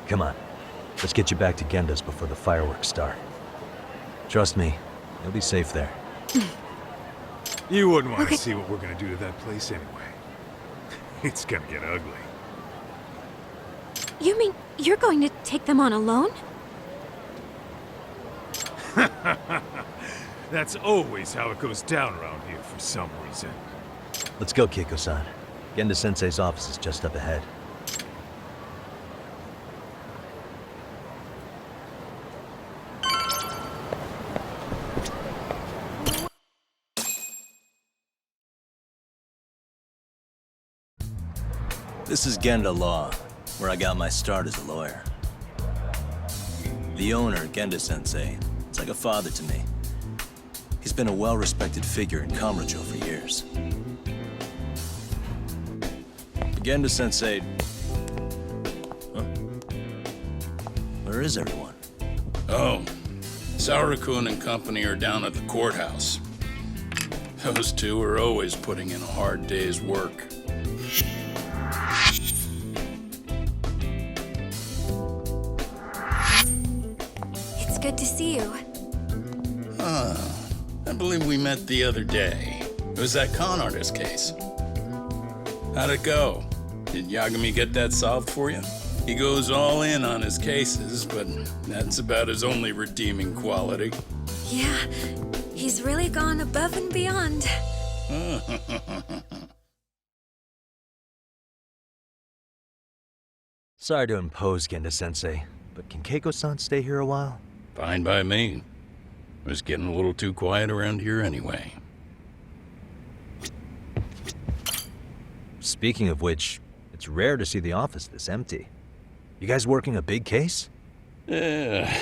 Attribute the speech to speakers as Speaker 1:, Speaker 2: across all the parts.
Speaker 1: Come on. Let's get you back to Genda's before the fireworks start. Trust me, you'll be safe there.
Speaker 2: You wouldn't want to see what we're gonna do to that place anyway. It's gonna get ugly.
Speaker 3: You mean you're going to take them on alone?
Speaker 2: That's always how it goes down around here for some reason.
Speaker 1: Let's go, Keiko-san. Genda-sensei's office is just up ahead. This is Genda Law, where I got my start as a lawyer. The owner, Genda-sensei, is like a father to me. He's been a well-respected figure in Kamurocho for years. Genda-sensei... Huh? Where is everyone?
Speaker 4: Oh, Saura-kun and company are down at the courthouse. Those two are always putting in a hard day's work.
Speaker 3: It's good to see you.
Speaker 4: I believe we met the other day. It was that con artist case. How'd it go? Did Yagami get that solved for you? He goes all in on his cases, but that's about his only redeeming quality.
Speaker 3: Yeah, he's really gone above and beyond.
Speaker 1: Sorry to impose, Genda-sensei, but can Keiko-san stay here a while?
Speaker 4: Fine by me. It was getting a little too quiet around here anyway.
Speaker 1: Speaking of which, it's rare to see the office this empty. You guys working a big case?
Speaker 4: Yeah.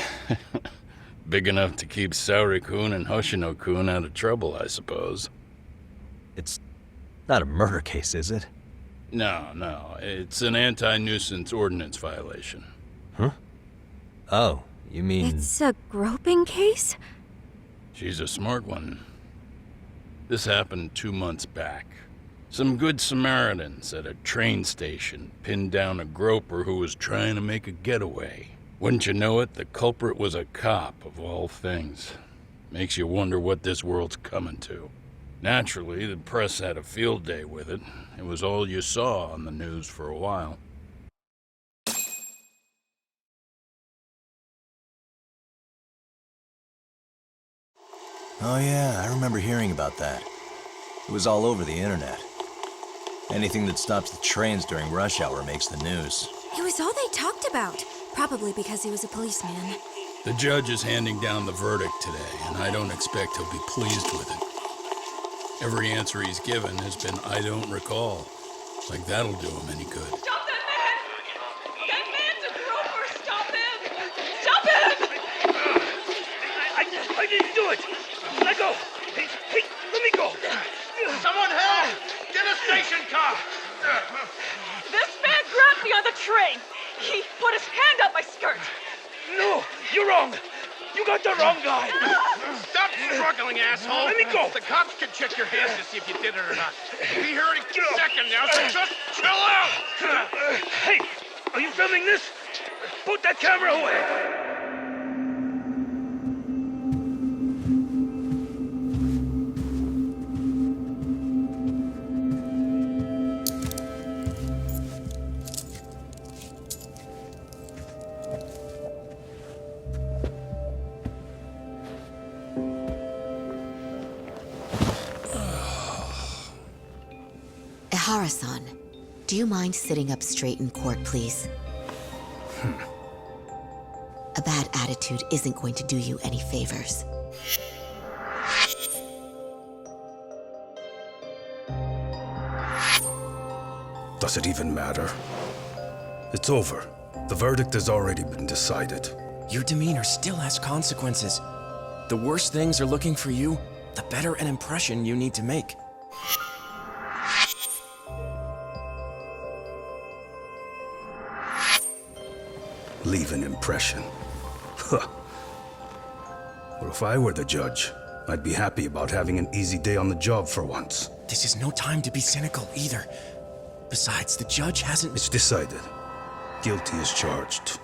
Speaker 4: Big enough to keep Saori-kun and Hoshino-kun out of trouble, I suppose.
Speaker 1: It's not a murder case, is it?
Speaker 4: No. It's an anti-nuisance ordinance violation.
Speaker 1: Huh? Oh, you mean...
Speaker 3: It's a groping case?
Speaker 4: She's a smart one. This happened 2 months back. Some good Samaritans at a train station pinned down a groper who was trying to make a getaway. Wouldn't you know it, the culprit was a cop, of all things. Makes you wonder what this world's coming to. Naturally, the press had a field day with it. It was all you saw on the news for a while.
Speaker 1: Oh yeah, I remember hearing about that. It was all over the internet. Anything that stops the trains during rush hour makes the news.
Speaker 3: It was all they talked about. Probably because he was a policeman.
Speaker 4: The judge is handing down the verdict today, and I don't expect he'll be pleased with it. Every answer he's given has been, I don't recall. Like that'll do him any good.
Speaker 5: Stop that man! That man's a groper! Stop him! Stop him!
Speaker 6: I didn't do it! Let go! Hey, let me go!
Speaker 7: Someone help! Get a station car!
Speaker 5: This man grabbed me on the train! He put his hand up my skirt!
Speaker 6: No! You're wrong! You got the wrong guy!
Speaker 7: Stop struggling, asshole!
Speaker 6: Let me go!
Speaker 7: The cops can check your hands to see if you did it or not. We'll be here any second now, so just chill out!
Speaker 6: Hey! Are you filming this? Put that camera away!
Speaker 8: Ihara-san, do you mind sitting up straight in court, please? A bad attitude isn't going to do you any favors.
Speaker 9: Does it even matter? It's over. The verdict has already been decided.
Speaker 10: Your demeanor still has consequences. The worse things are looking for you, the better an impression you need to make.
Speaker 9: Leave an impression. Huh. Well, if I were the judge, I'd be happy about having an easy day on the job for once.
Speaker 10: This is no time to be cynical either. Besides, the judge hasn't...
Speaker 9: It's decided. Guilty is charged.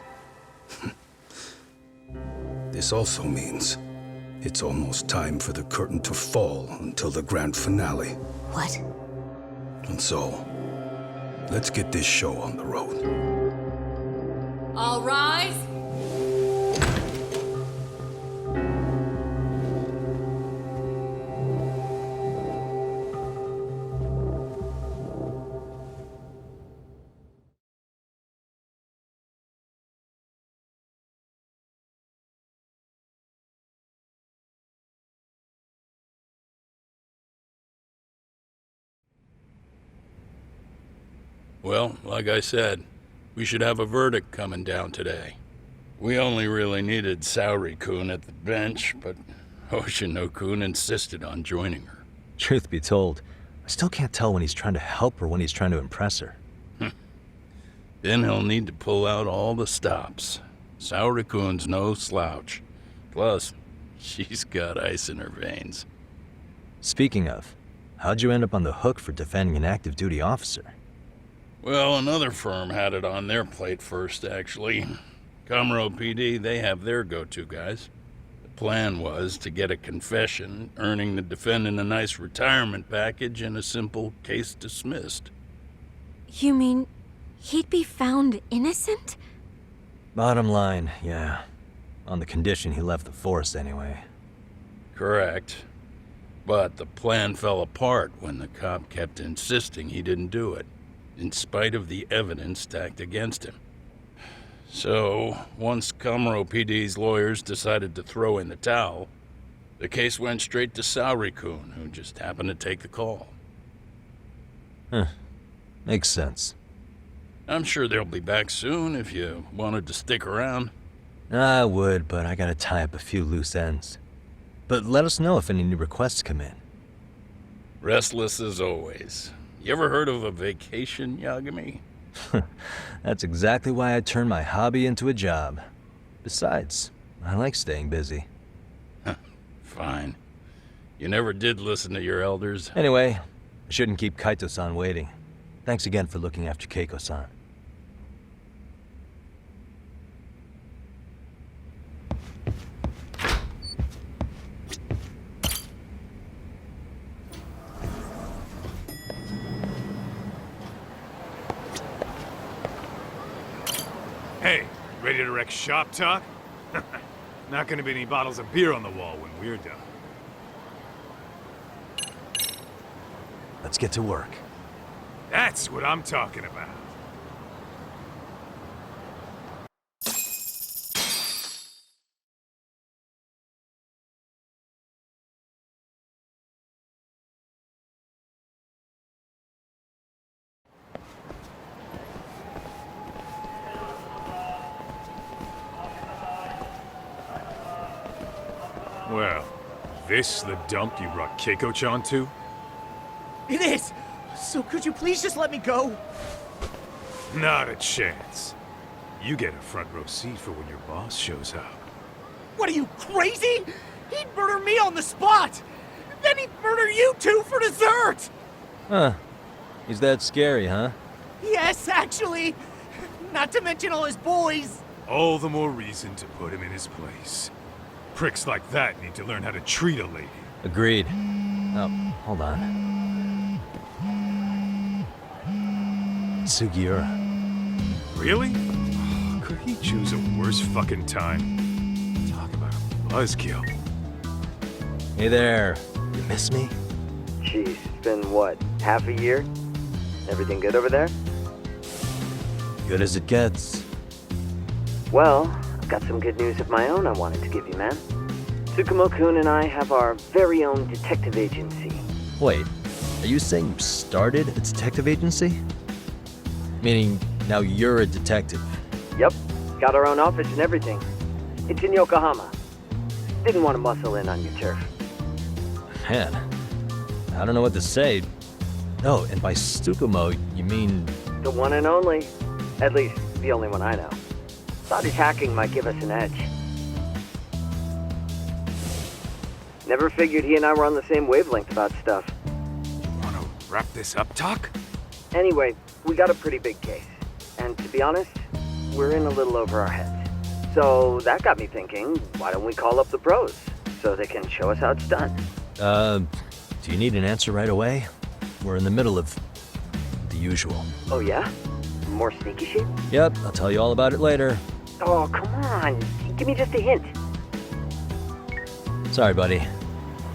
Speaker 9: This also means it's almost time for the curtain to fall until the grand finale.
Speaker 8: What?
Speaker 9: And so, let's get this show on the road.
Speaker 3: All rise.
Speaker 4: Well, like I said, we should have a verdict coming down today. We only really needed Saori-kun at the bench, but Hoshino-kun insisted on joining her.
Speaker 1: Truth be told, I still can't tell when he's trying to help or when he's trying to impress her.
Speaker 4: Then he'll need to pull out all the stops. Saori-kun's no slouch. Plus, she's got ice in her veins.
Speaker 1: Speaking of, how'd you end up on the hook for defending an active duty officer?
Speaker 4: Well, another firm had it on their plate first, actually. Comro PD, they have their go-to guys. The plan was to get a confession, earning the defendant a nice retirement package and a simple case dismissed.
Speaker 3: You mean he'd be found innocent?
Speaker 1: Bottom line, yeah. On the condition he left the force anyway.
Speaker 4: Correct. But the plan fell apart when the cop kept insisting he didn't do it, in spite of the evidence stacked against him. So, once Comro PD's lawyers decided to throw in the towel, the case went straight to Saori-kun, who just happened to take the call.
Speaker 1: Makes sense.
Speaker 4: I'm sure they'll be back soon if you wanted to stick around.
Speaker 1: I would, but I gotta tie up a few loose ends. But let us know if any new requests come in.
Speaker 4: Restless as always. You ever heard of a vacation, Yagami?
Speaker 1: That's exactly why I turned my hobby into a job. Besides, I like staying busy.
Speaker 4: Fine. You never did listen to your elders.
Speaker 1: Anyway, I shouldn't keep Kaito-san waiting. Thanks again for looking after Keiko-san.
Speaker 2: Hey, ready to wreck shop talk? Not gonna be any bottles of beer on the wall when we're done.
Speaker 1: Let's get to work.
Speaker 2: That's what I'm talking about. Well, this the dump you brought Keiko-chan to?
Speaker 11: It is! So could you please just let me go?
Speaker 2: Not a chance. You get a front row seat for when your boss shows up.
Speaker 11: What are you, crazy? He'd murder me on the spot! Then he'd murder you two for dessert!
Speaker 1: Huh. He's that scary, huh?
Speaker 11: Yes, actually! Not to mention all his boys!
Speaker 2: All the more reason to put him in his place. Pricks like that need to learn how to treat a lady.
Speaker 1: Agreed. Oh, hold on. Sugiura.
Speaker 2: Really? Could he choose a worse fucking time? Talk about a buzzkill.
Speaker 1: Hey there. You miss me?
Speaker 12: Jeez, it's been what, half a year? Everything good over there?
Speaker 1: Good as it gets.
Speaker 12: Well, I've got some good news of my own I wanted to give you, man. Tsukumo-kun and I have our very own detective agency.
Speaker 1: Wait, are you saying you started a detective agency? Meaning, now you're a detective?
Speaker 12: Yep, got our own office and everything. It's in Yokohama. Didn't want to muscle in on your turf.
Speaker 1: Man, I don't know what to say. Oh, and by Tsukumo, you mean...
Speaker 12: The one and only. At least, the only one I know. Thought his hacking might give us an edge. Never figured he and I were on the same wavelength about stuff.
Speaker 2: Wanna wrap this up, Doc?
Speaker 12: Anyway, we got a pretty big case. And to be honest, we're in a little over our heads. So that got me thinking, why don't we call up the pros so they can show us how it's done?
Speaker 1: Do you need an answer right away? We're in the middle of the usual.
Speaker 12: Oh yeah? More sneaky shit?
Speaker 1: Yep, I'll tell you all about it later.
Speaker 12: Oh, come on. Give me just a hint.
Speaker 1: Sorry, buddy.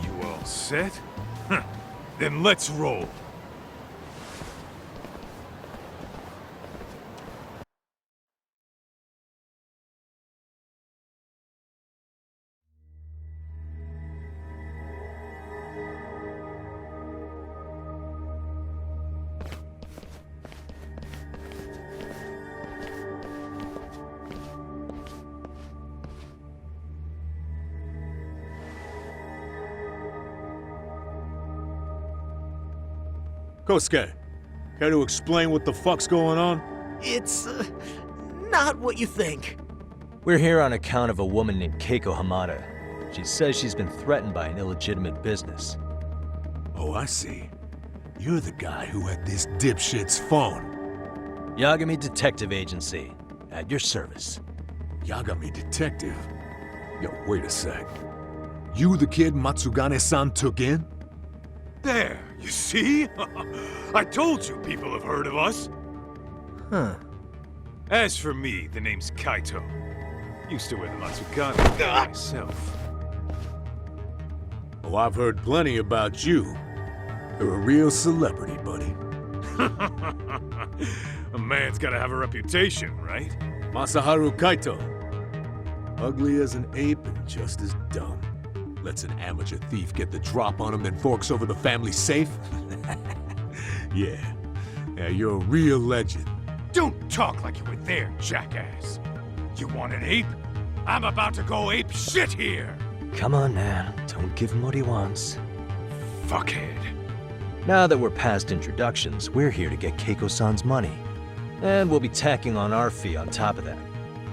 Speaker 2: You all set? Then let's roll.
Speaker 13: Kosuke, care to explain what the fuck's going on?
Speaker 11: It's not what you think.
Speaker 1: We're here on account of a woman named Keiko Hamada. She says she's been threatened by an illegitimate business.
Speaker 13: Oh, I see. You're the guy who had this dipshit's phone.
Speaker 1: Yagami Detective Agency, at your service.
Speaker 13: Yagami Detective? Yo, wait a sec. You the kid Matsugane-san took in?
Speaker 2: There, you see? I told you people have heard of us.
Speaker 11: Huh.
Speaker 2: As for me, the name's Kaito. Used to wear the Matsugane myself.
Speaker 13: Oh, I've heard plenty about you. You're a real celebrity, buddy.
Speaker 2: A man's gotta have a reputation, right?
Speaker 13: Masaharu Kaito. Ugly as an ape and just as dumb. Lets an amateur thief get the drop on him, then forks over the family safe? Yeah, you're a real legend.
Speaker 2: Don't talk like you were there, jackass. You want an ape? I'm about to go ape shit here!
Speaker 1: Come on, man. Don't give him what he wants.
Speaker 2: Fuckhead.
Speaker 1: Now that we're past introductions, we're here to get Keiko-san's money. And we'll be tacking on our fee on top of that.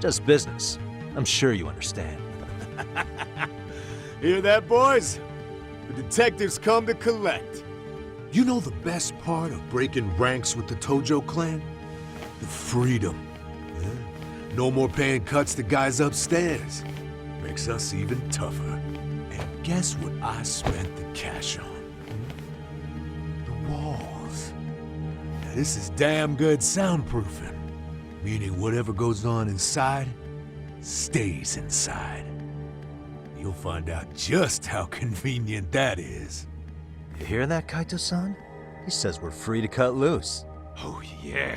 Speaker 1: Just business. I'm sure you understand.
Speaker 13: Hear that, boys? The detectives come to collect. You know the best part of breaking ranks with the Tojo clan? The freedom. Yeah? No more paying cuts to guys upstairs. Makes us even tougher. And guess what I spent the cash on? The walls. Now this is damn good soundproofing. Meaning whatever goes on inside, stays inside. You'll find out just how convenient that is.
Speaker 1: You hear that, Kaito-san? He says we're free to cut loose.
Speaker 2: Oh yeah.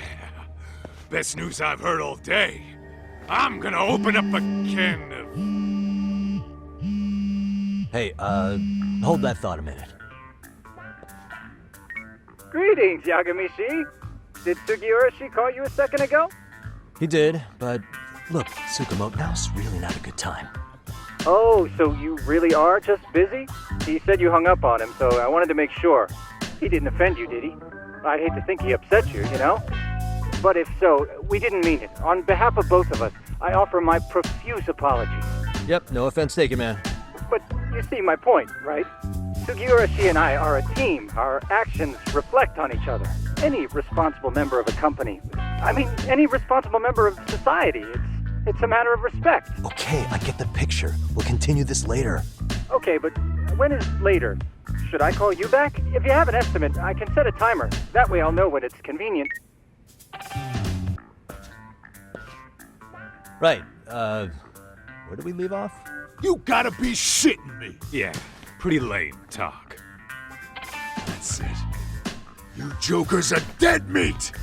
Speaker 2: Best news I've heard all day. I'm gonna open up a can of...
Speaker 1: Hey, hold that thought a minute.
Speaker 14: Greetings, Yagami-shi. Did Sugiura-shi call you a second ago?
Speaker 1: He did, but look, Tsukumo, now's really not a good time.
Speaker 14: Oh, so you really are just busy? He said you hung up on him, so I wanted to make sure. He didn't offend you, did he? I'd hate to think he upset you, you know? But if so, we didn't mean it. On behalf of both of us, I offer my profuse apologies.
Speaker 1: Yep, no offense taken, man.
Speaker 14: But you see my point, right? Sugiura-shi and I are a team. Our actions reflect on each other. Any responsible member of a company, any responsible member of society, it's a matter of respect.
Speaker 1: Okay, I get the picture. We'll continue this later.
Speaker 14: Okay, but when is later? Should I call you back? If you have an estimate, I can set a timer. That way I'll know when it's convenient.
Speaker 1: Right, where did we leave off?
Speaker 13: You gotta be shitting me!
Speaker 2: Yeah, pretty lame talk.
Speaker 13: That's it. You jokers are dead meat!